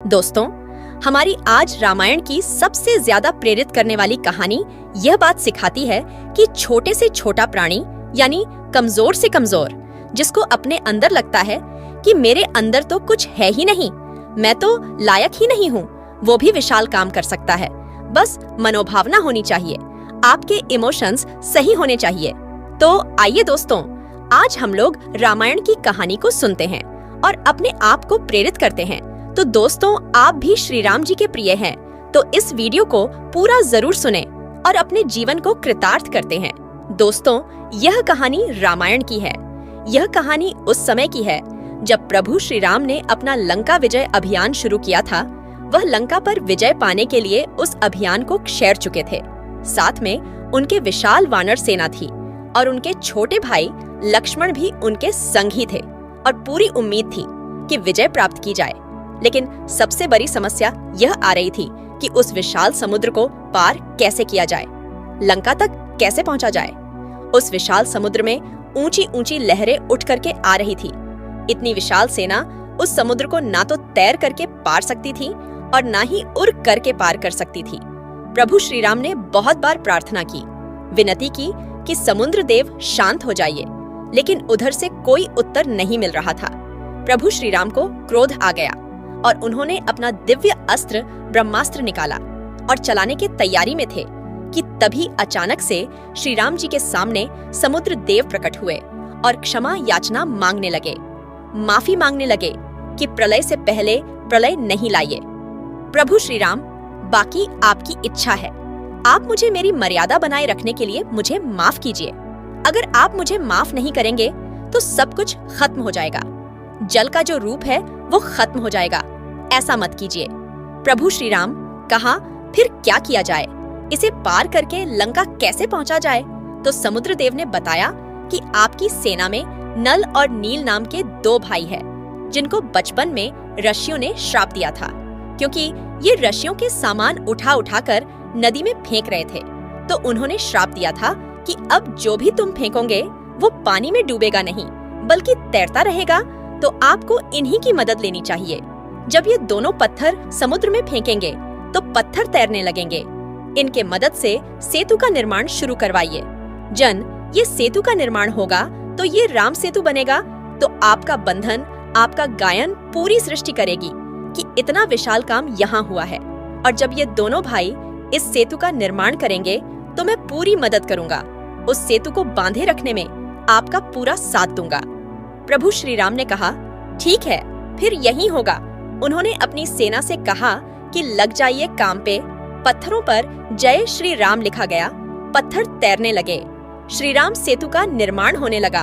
दोस्तों, हमारी आज रामायण की सबसे ज्यादा प्रेरित करने वाली कहानी यह बात सिखाती है कि छोटे से छोटा प्राणी यानी कमजोर से कमजोर, जिसको अपने अंदर लगता है कि मेरे अंदर तो कुछ है ही नहीं, मैं तो लायक ही नहीं हूँ, वो भी विशाल काम कर सकता है। बस मनोभावना होनी चाहिए, आपके इमोशंस सही होने चाहिए। तो आइए दोस्तों, आज हम लोग रामायण की कहानी को सुनते हैं और अपने आप को प्रेरित करते हैं। तो दोस्तों, आप भी श्री राम जी के प्रिय हैं, तो इस वीडियो को पूरा जरूर सुनें और अपने जीवन को कृतार्थ करते हैं। दोस्तों, यह कहानी रामायण की है। यह कहानी उस समय की है जब प्रभु श्री राम ने अपना लंका विजय अभियान शुरू किया था। वह लंका पर विजय पाने के लिए उस अभियान को क्षैर चुके थे। साथ में उनके विशाल वानर सेना थी और उनके छोटे भाई लक्ष्मण भी उनके संग ही थे और पूरी उम्मीद थी कि विजय प्राप्त की जाए। लेकिन सबसे बड़ी समस्या यह आ रही थी कि उस विशाल समुद्र को पार कैसे किया जाए, लंका तक कैसे पहुंचा जाए। उस विशाल समुद्र में ऊंची ऊंची लहरें उठ करके आ रही थी। इतनी विशाल सेना उस समुद्र को ना तो तैर करके पार सकती थी और ना ही उड़ करके पार कर सकती थी। प्रभु श्री राम ने बहुत बार प्रार्थना की, विनती की कि समुद्र देव शांत हो जाइए, लेकिन उधर से कोई उत्तर नहीं मिल रहा था। प्रभु श्री राम को क्रोध आ गया और उन्होंने अपना दिव्य अस्त्र ब्रह्मास्त्र निकाला और चलाने की तैयारी में थे कि तभी अचानक से श्री राम जी के सामने समुद्र देव प्रकट हुए और क्षमा याचना मांगने लगे, माफी मांगने लगे कि प्रलय से पहले प्रलय नहीं लाइए। प्रभु श्री राम, बाकी आपकी इच्छा है, आप मुझे मेरी मर्यादा बनाए रखने के लिए मुझे माफ कीजिए। अगर आप मुझे माफ नहीं करेंगे तो सब कुछ खत्म हो जाएगा, जल का जो रूप है वो खत्म हो जाएगा, ऐसा मत कीजिए। प्रभु श्री राम कहा, फिर क्या किया जाए, इसे पार करके लंका कैसे पहुंचा जाए? तो समुद्र देव ने बताया कि आपकी सेना में नल और नील नाम के दो भाई हैं, जिनको बचपन में ऋषियों ने श्राप दिया था, क्योंकि ये ऋषियों के सामान उठा उठा कर नदी में फेंक रहे थे। तो उन्होंने श्राप दिया था कि अब जो भी तुम फेंकोगे वो पानी में डूबेगा नहीं, बल्कि तैरता रहेगा, तो आपको इन्हीं की मदद लेनी चाहिए। जब ये दोनों पत्थर समुद्र में फेंकेंगे तो पत्थर तैरने लगेंगे। इनके मदद से सेतु का निर्माण शुरू करवाइए। जन, ये सेतु का निर्माण होगा तो ये राम सेतु बनेगा, तो आपका बंधन, आपका गायन पूरी सृष्टि करेगी कि इतना विशाल काम यहाँ हुआ है। और जब ये दोनों भाई इस सेतु का निर्माण करेंगे तो मैं पूरी मदद करूंगा, उस सेतु को बांधे रखने में आपका पूरा साथ दूंगा। प्रभु श्री राम ने कहा, ठीक है, फिर यही होगा। उन्होंने अपनी सेना से कहा कि लग जाइए काम पे। पत्थरों पर जय श्री राम लिखा गया, पत्थर तैरने लगे। श्री राम सेतु का निर्माण होने लगा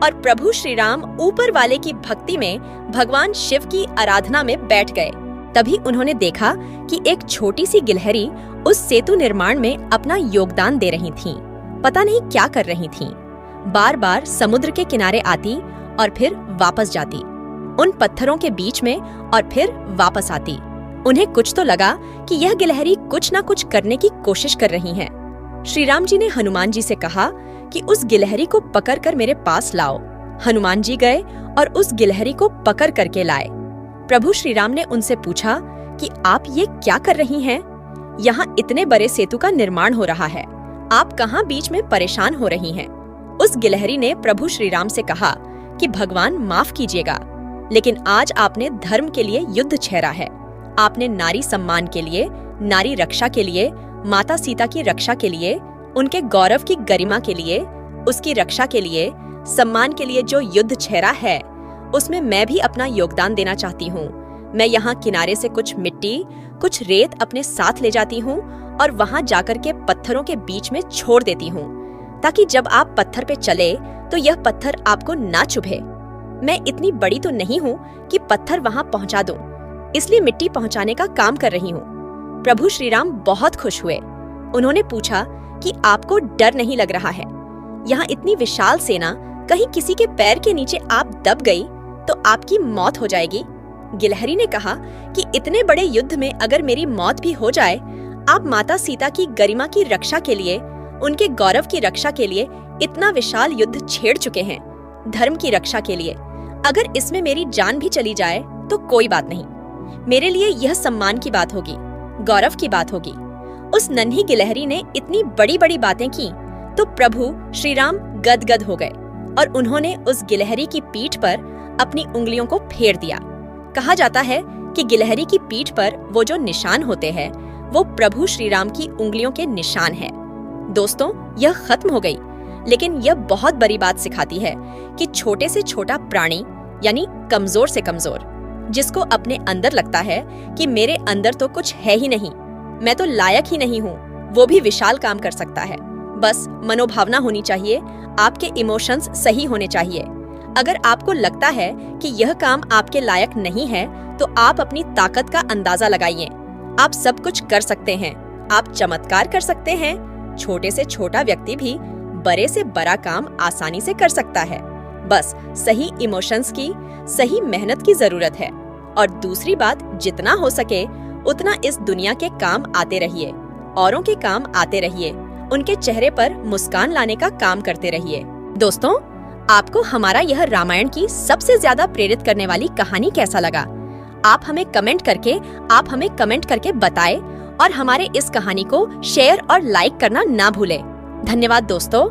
और प्रभु श्री राम ऊपर वाले की भक्ति में भगवान शिव की आराधना में बैठ गए। तभी उन्होंने देखा कि एक छोटी सी गिलहरी उस सेतु निर्माण में अपना योगदान दे रही थी। पता नहीं क्या कर रही थी। बार बार समुद्र के किनारे आती और फिर वापस जाती, उन पत्थरों के बीच में, और फिर वापस आती। उन्हें कुछ तो लगा कि यह गिलहरी कुछ न कुछ करने की कोशिश कर रही है। श्री राम जी ने हनुमान जी से कहा कि उस गिलहरी को पकड़कर मेरे पास लाओ। हनुमान जी गए और उस गिलहरी को पकड़ करके लाए। प्रभु श्री राम ने उनसे पूछा कि आप ये क्या कर रही हैं? यहाँ इतने बड़े सेतु का निर्माण हो रहा है, आप कहाँ बीच में परेशान हो रही हैं? उस गिलहरी ने प्रभु श्री राम से कहा कि भगवान माफ कीजिएगा, लेकिन आज आपने धर्म के लिए युद्ध छेड़ा है। आपने नारी सम्मान के लिए, नारी रक्षा के लिए, माता सीता की रक्षा के लिए, उनके गौरव की गरिमा के लिए, उसकी रक्षा के लिए, सम्मान के लिए जो युद्ध छेड़ा है, उसमें मैं भी अपना योगदान देना चाहती हूँ। मैं यहाँ किनारे से कुछ मिट्टी, कुछ रेत अपने साथ ले जाती हूँ और वहाँ जाकर के पत्थरों के बीच में छोड़ देती हूँ, ताकि जब आप पत्थर पे चले तो यह पत्थर आपको ना चुभे। मैं इतनी बड़ी तो नहीं हूँ कि पत्थर वहाँ पहुँचा दूं, इसलिए मिट्टी पहुँचाने का काम कर रही हूँ। प्रभु श्री राम बहुत खुश हुए। उन्होंने पूछा कि आपको डर नहीं लग रहा है? यहाँ इतनी विशाल सेना, कहीं किसी के पैर के नीचे आप दब गई तो आपकी मौत हो जाएगी। गिलहरी ने कहा कि इतने बड़े युद्ध में अगर मेरी मौत भी हो जाए, आप माता सीता की गरिमा की रक्षा के लिए, उनके गौरव की रक्षा के लिए इतना विशाल युद्ध छेड़ चुके हैं, धर्म की रक्षा के लिए। अगर इसमें मेरी जान भी चली जाए तो कोई बात नहीं, मेरे लिए यह सम्मान की बात होगी, गौरव की बात होगी। उस नन्ही गिलहरी ने इतनी बड़ी बड़ी बातें की तो प्रभु श्री राम गदगद हो गए और उन्होंने उस गिलहरी की पीठ पर अपनी उंगलियों को फेर दिया। कहा जाता है कि गिलहरी की पीठ पर वो जो निशान होते हैं वो प्रभु श्री राम की उंगलियों के निशान है। दोस्तों, यह खत्म हो गई, लेकिन यह बहुत बड़ी बात सिखाती है कि छोटे से छोटा प्राणी यानी कमजोर से कमजोर, जिसको अपने अंदर लगता है कि मेरे अंदर तो कुछ है ही नहीं, मैं तो लायक ही नहीं हूँ, वो भी विशाल काम कर सकता है। बस मनोभावना होनी चाहिए, आपके इमोशंस सही होने चाहिए। अगर आपको लगता है कि यह काम आपके लायक नहीं है तो आप अपनी ताकत का अंदाजा लगाइए। आप सब कुछ कर सकते हैं, आप चमत्कार कर सकते हैं। छोटे से छोटा व्यक्ति भी बड़े से बड़ा काम आसानी से कर सकता है। बस सही इमोशंस की, सही मेहनत की जरूरत है। और दूसरी बात, जितना हो सके उतना इस दुनिया के काम आते रहिए, औरों के काम आते रहिए, उनके चेहरे पर मुस्कान लाने का काम करते रहिए। दोस्तों, आपको हमारा यह रामायण की सबसे ज्यादा प्रेरित करने वाली कहानी कैसा लगा? आप हमें कमेंट करके बताएं और हमारे इस कहानी को शेयर और लाइक करना ना भूलें। धन्यवाद दोस्तों।